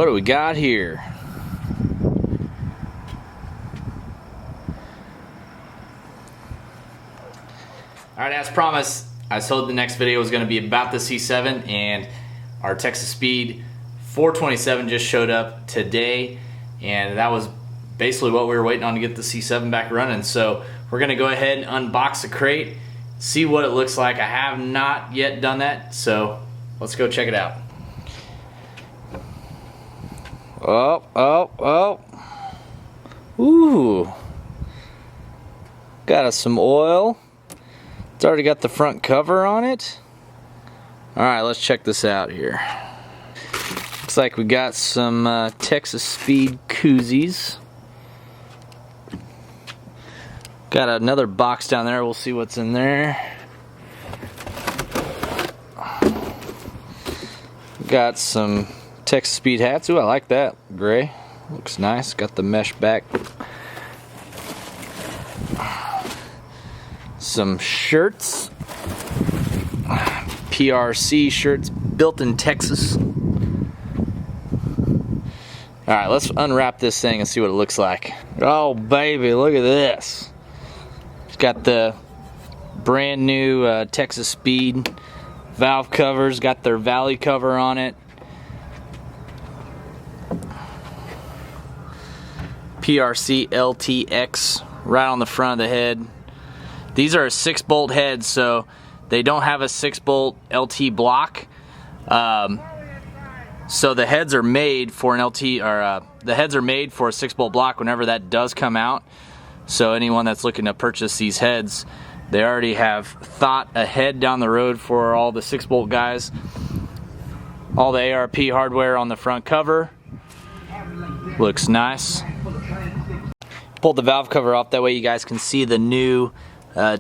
What do we got here? Alright, as promised, I told the next video was going to be about the C7, and our Texas Speed 427 just showed up today, and that was basically what we were waiting on to get the C7 back running. So we're going to go ahead and unbox the crate, see what it looks like. I have not yet done that, so let's go check it out. Oh. Ooh. Got us some oil. It's already got the front cover on it. Alright, let's check this out here. Looks like we got some Texas Speed koozies. Got another box down there. We'll see what's in there. Got some Texas Speed hats. Ooh, I like that. Gray. Looks nice. Got the mesh back. Some shirts. PRC shirts, built in Texas. Alright, let's unwrap this thing and see what it looks like. Oh baby, look at this. It's got the brand new Texas Speed valve covers, got their valley cover on it. PRC LTX right on the front of the head. These are a 6-bolt heads, so they don't have a 6-bolt LT block. So the heads are made for an LT, or the heads are made for a 6-bolt block whenever that does come out. So anyone that's looking to purchase these heads, they already have thought ahead down the road for all the 6-bolt guys. All the ARP hardware on the front cover. Looks nice. Pulled the valve cover off, that way you guys can see the new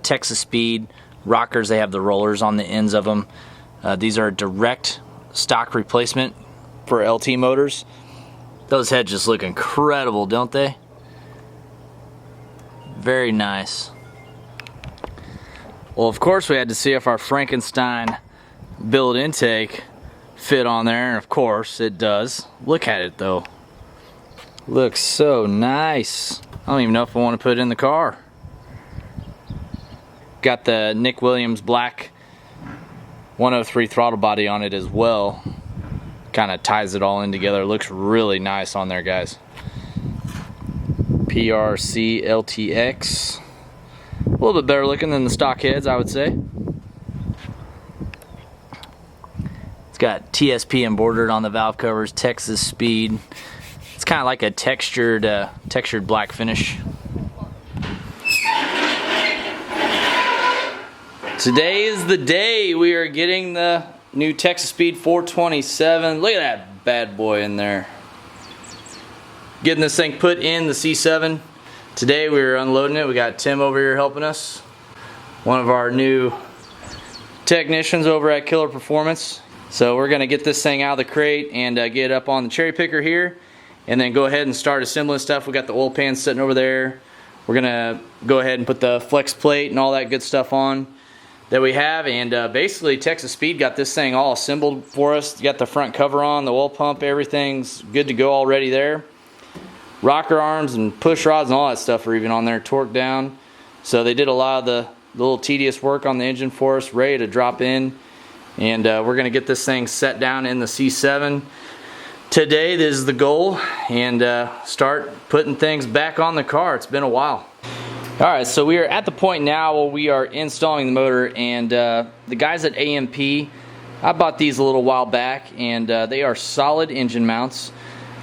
Texas Speed rockers. They have the rollers on the ends of them. These are a direct stock replacement for LT motors. Those heads just look incredible, don't they? Very nice. Well, of course we had to see if our Frankenstein build intake fit on there, and of course it does. Look at it though. Looks so nice. I don't even know if I want to put it in the car. Got the Nick Williams black 103 throttle body on it as well. Kind of ties it all in together. Looks really nice on there, guys. PRC LTX. A little bit better looking than the stock heads, I would say. It's got TSP embroidered on the valve covers, Texas Speed. It's kind of like a textured black finish. Today is the day we are getting the new Texas Speed 427. Look at that bad boy in there. Getting this thing put in the C7. Today we were unloading it. We got Tim over here helping us. One of our new technicians over at Killer Performance. So we're going to get this thing out of the crate and get it up on the cherry picker here. And then go ahead and start assembling stuff. We got the oil pan sitting over there. We're going to go ahead and put the flex plate and all that good stuff on that we have, and basically Texas Speed got this thing all assembled for us. Got the front cover on, the oil pump, everything's good to go already there. Rocker arms and push rods and all that stuff are even on there, torqued down. So they did a lot of the little tedious work on the engine for us, ready to drop in. And we're going to get this thing set down in the C7. Today, this is the goal, and start putting things back on the car. It's been a while. Alright, so we are at the point now where we are installing the motor, and the guys at AMP, I bought these a little while back, and they are solid engine mounts.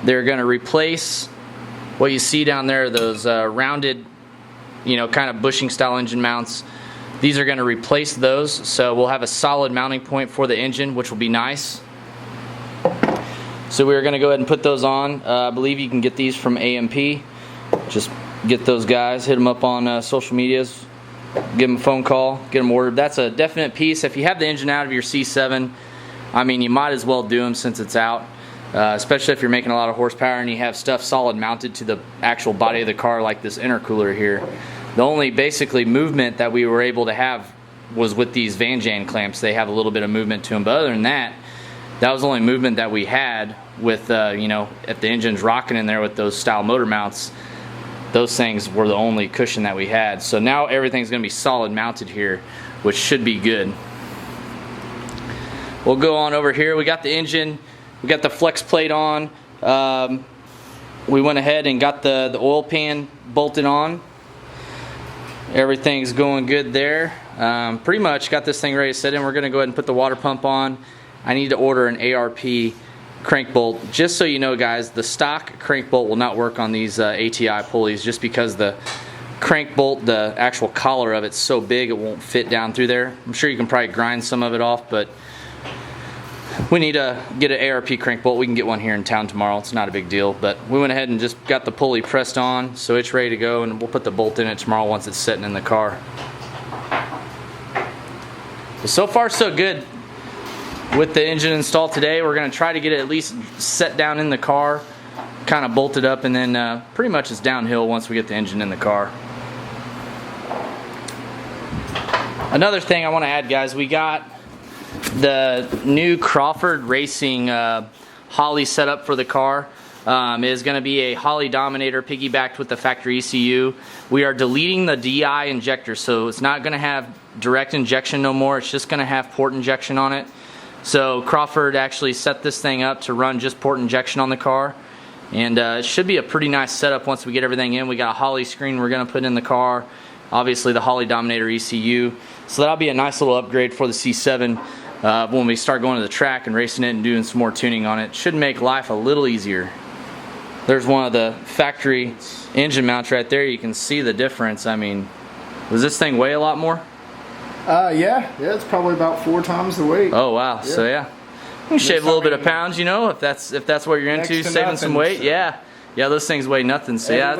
They're going to replace what you see down there, those rounded, kind of bushing style engine mounts. These are going to replace those, so we'll have a solid mounting point for the engine, which will be nice. So we're going to go ahead and put those on. I believe you can get these from AMP. Just get those guys, hit them up on social medias, give them a phone call, get them ordered. That's a definite piece. If you have the engine out of your C7, I mean, you might as well do them since it's out, especially if you're making a lot of horsepower and you have stuff solid mounted to the actual body of the car like this intercooler here. The only basically movement that we were able to have was with these Van Jan clamps. They have a little bit of movement to them, but other than that, that was the only movement that we had with, you know, if the engine's rocking in there with those style motor mounts, those things were the only cushion that we had. So now everything's going to be solid mounted here, which should be good. We'll go on over here. We got the engine, we got the flex plate on. We went ahead and got the oil pan bolted on. Everything's going good there. Pretty much got this thing ready to set in. We're going to go ahead and put the water pump on. I need to order an ARP crank bolt. Just so you know, guys, the stock crank bolt will not work on these ATI pulleys, just because the crank bolt, the actual collar of it's so big it won't fit down through there. I'm sure you can probably grind some of it off, but we need to get an ARP crank bolt. We can get one here in town tomorrow. It's not a big deal, but we went ahead and just got the pulley pressed on, so it's ready to go, and we'll put the bolt in it tomorrow once it's sitting in the car. So far so good with the engine installed today. We're going to try to get it at least set down in the car, kind of bolted up, and then pretty much it's downhill once we get the engine in the car. Another thing I want to add, guys, we got the new Crawford Racing Holley setup for the car. Is going to be a Holley Dominator piggybacked with the factory ECU. We are deleting the DI injector, so it's not going to have direct injection no more. It's just going to have port injection on it. So Crawford actually set this thing up to run just port injection on the car, and it should be a pretty nice setup once we get everything in. We got a Holley screen we're going to put in the car, obviously the Holley Dominator ECU, so that'll be a nice little upgrade for the C7 when we start going to the track and racing it and doing some more tuning on it. Should make life a little easier. There's one of the factory engine mounts right there. You can see the difference. I mean, does this thing weigh a lot more? Yeah, it's probably about 4 times the weight. Oh wow, yeah. So yeah, you can shave a little bit of pounds, you know, if that's what you're into, saving some weight. So. Yeah, those things weigh nothing. So yeah,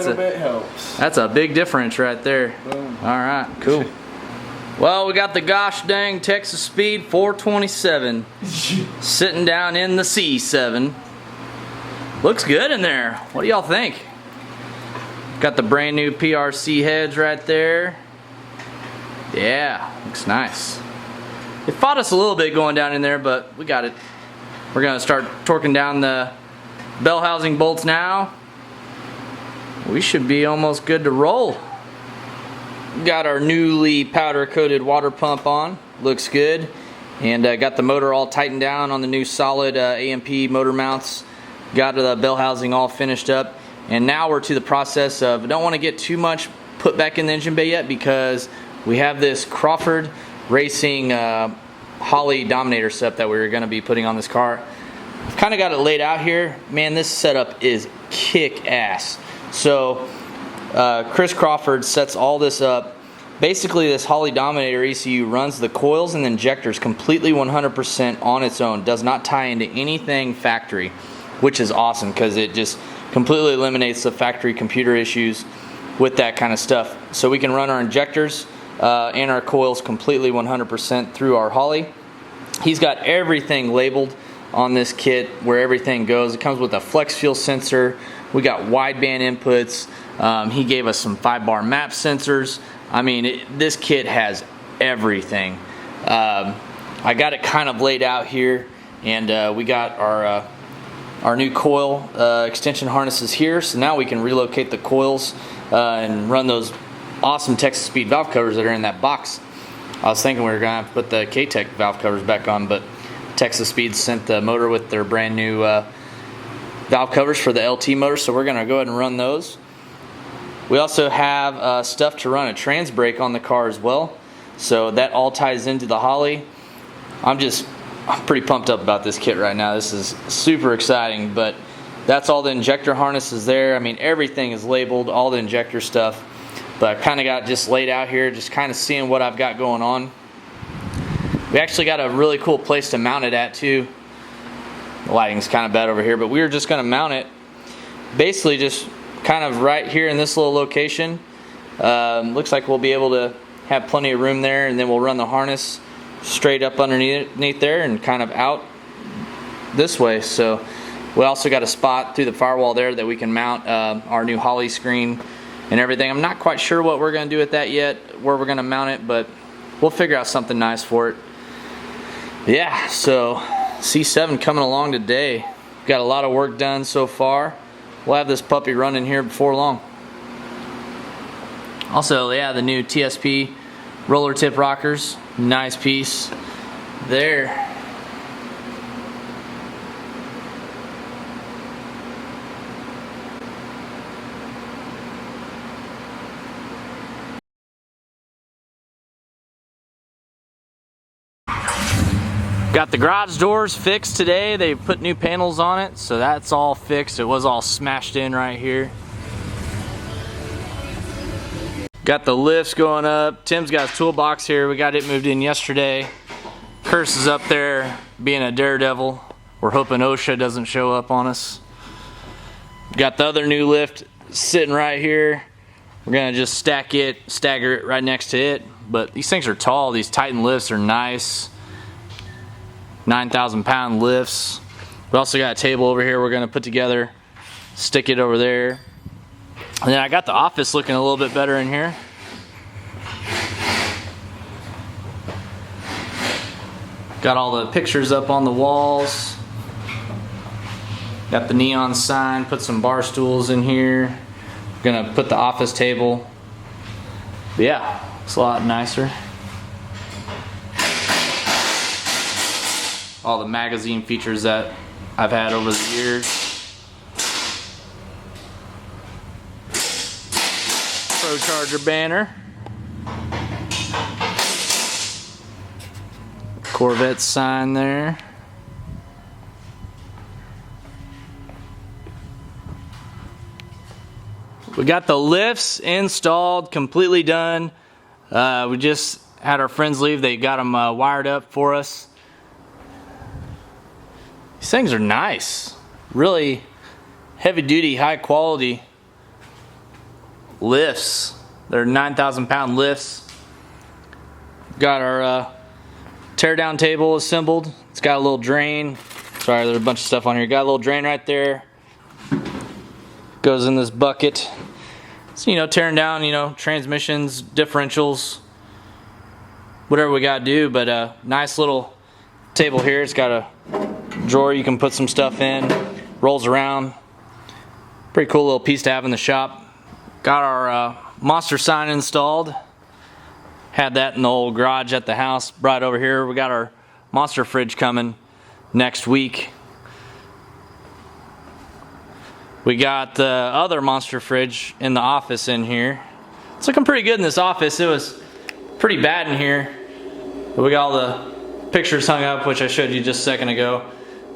that's a big difference right there. Boom. All right, cool. Well, we got the gosh dang Texas Speed 427 sitting down in the C7. Looks good in there. What do y'all think? Got the brand new PRC heads right there. Yeah, looks nice. It fought us a little bit going down in there, but we got it. We're gonna start torquing down the bell housing bolts now. We should be almost good to roll. Got our newly powder coated water pump on. Looks good. And got the motor all tightened down on the new solid AMP motor mounts. Got the bell housing all finished up. And now we're to the process of, I don't want to get too much put back in the engine bay yet, because we have this Crawford Racing Holley Dominator setup that we're going to be putting on this car. I've kind of got it laid out here. Man, this setup is kick-ass. So Chris Crawford sets all this up. Basically, this Holley Dominator ECU runs the coils and the injectors completely 100% on its own. Does not tie into anything factory, which is awesome because it just completely eliminates the factory computer issues with that kind of stuff. So we can run our injectors and our coils completely 100% through our Holley. He's got everything labeled on this kit where everything goes. It comes with a flex fuel sensor. We got wideband inputs. He gave us some 5-bar map sensors. I mean, this kit has everything. I got it kind of laid out here, and we got our new coil extension harnesses here. So now we can relocate the coils and run those awesome Texas Speed valve covers that are in that box. I was thinking we were going to put the K-Tech valve covers back on, but Texas Speed sent the motor with their brand new valve covers for the LT motor, so we're going to go ahead and run those. We also have stuff to run a trans brake on the car as well, so that all ties into the Holley. I'm pretty pumped up about this kit right now. This is super exciting, but that's all the injector harnesses there. I mean, everything is labeled, all the injector stuff, but I kind of got just laid out here, just kind of seeing what I've got going on. We actually got a really cool place to mount it at too. The lighting's kind of bad over here, but we were just going to mount it basically just kind of right here in this little location. Looks like we'll be able to have plenty of room there, and then we'll run the harness straight up underneath there and kind of out this way. So we also got a spot through the firewall there that we can mount our new Holley screen and everything. I'm not quite sure what we're going to do with that yet, where we're going to mount it, but we'll figure out something nice for it. Yeah, so C7 coming along today. Got a lot of work done so far. We'll have this puppy running here before long. Also, yeah, the new TSP roller tip rockers. Nice piece there. Got the garage doors fixed today. They put new panels on it, so that's all fixed. It was all smashed in right here. Got the lifts going up. Tim's got his toolbox here. We got it moved in yesterday. Curse is up there being a daredevil. We're hoping OSHA doesn't show up on us. Got the other new lift sitting right here. We're gonna just stagger it right next to it. But these things are tall. These Titan lifts are nice. 9,000 pound lifts. We also got a table over here we're gonna put together, stick it over there. And then I got the office looking a little bit better in here. Got all the pictures up on the walls. Got the neon sign, put some bar stools in here. Gonna put the office table. But yeah, it's a lot nicer. All the magazine features that I've had over the years. ProCharger banner. Corvette sign there. We got the lifts installed, completely done. We just had our friends leave. They got them wired up for us. These things are nice. Really heavy duty, high quality lifts. They're 9,000 pound lifts. Got our tear down table assembled. It's got a little drain. Sorry, there's a bunch of stuff on here. Got a little drain right there. Goes in this bucket. So, you know, tearing down, you know, transmissions, differentials, whatever we gotta do. But nice little table here. It's got a drawer you can put some stuff in. Rolls around. Pretty cool little piece to have in the shop. Got our monster sign installed. Had that in the old garage at the house. Brought it over here. We got our monster fridge coming next week. We got the other monster fridge in the office in here. It's looking pretty good in this office. It was pretty bad in here. But we got all the pictures hung up, which I showed you just a second ago.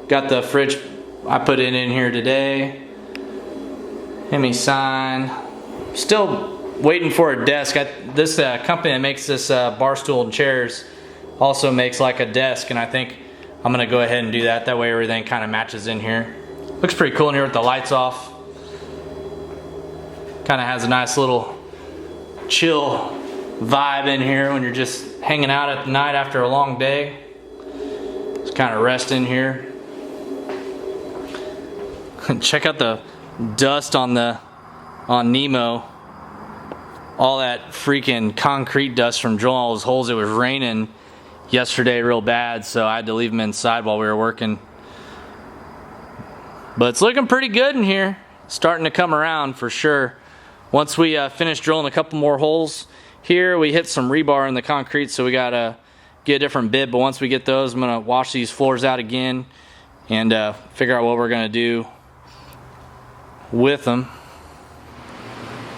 Got the fridge I put in here today. Hemi sign. Still waiting for a desk. This company that makes this bar stool and chairs also makes like a desk, and I think I'm gonna go ahead and do that. That way everything kind of matches in here. Looks pretty cool in here with the lights off. Kind of has a nice little chill vibe in here when you're just hanging out at night after a long day. Just kind of rest in here. Check out the dust on Nemo. All that freaking concrete dust from drilling all those holes. It was raining yesterday real bad, so I had to leave them inside while we were working. But it's looking pretty good in here. Starting to come around for sure. Once we finish drilling a couple more holes here, we hit some rebar in the concrete, so we gotta get a different bit. But once we get those, I'm gonna wash these floors out again and figure out what we're gonna do with them.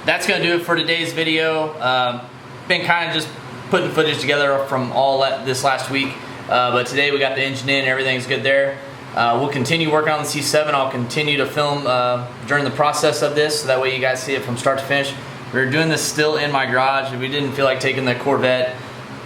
That's gonna do it for today's video. Been kind of just putting footage together from all this last week, but today we got the engine in, everything's good there. We'll continue working on the C7. I'll continue to film during the process of this, so that way you guys see it from start to finish. We're doing this still in my garage. We didn't feel like taking the Corvette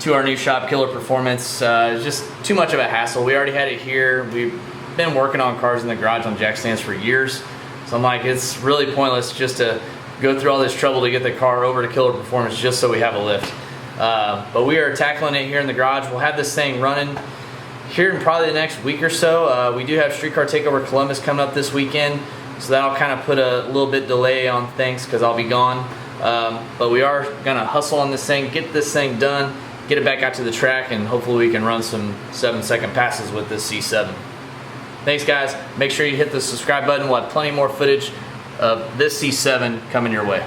to our new shop, Killer Performance. It's just too much of a hassle. We already had it here. We've been working on cars in the garage on jack stands for years, so I'm like, it's really pointless just to go through all this trouble to get the car over to Killer Performance just so we have a lift. But we are tackling it here in the garage. We'll have this thing running here in probably the next week or so. We do have Streetcar Takeover Columbus coming up this weekend, so that'll kind of put a little bit delay on things because I'll be gone. But we are gonna hustle on this thing, get this thing done, get it back out to the track, and hopefully we can run some 7-second passes with this C7. Thanks, guys. Make sure you hit the subscribe button. We'll have plenty more footage of this C7 coming your way.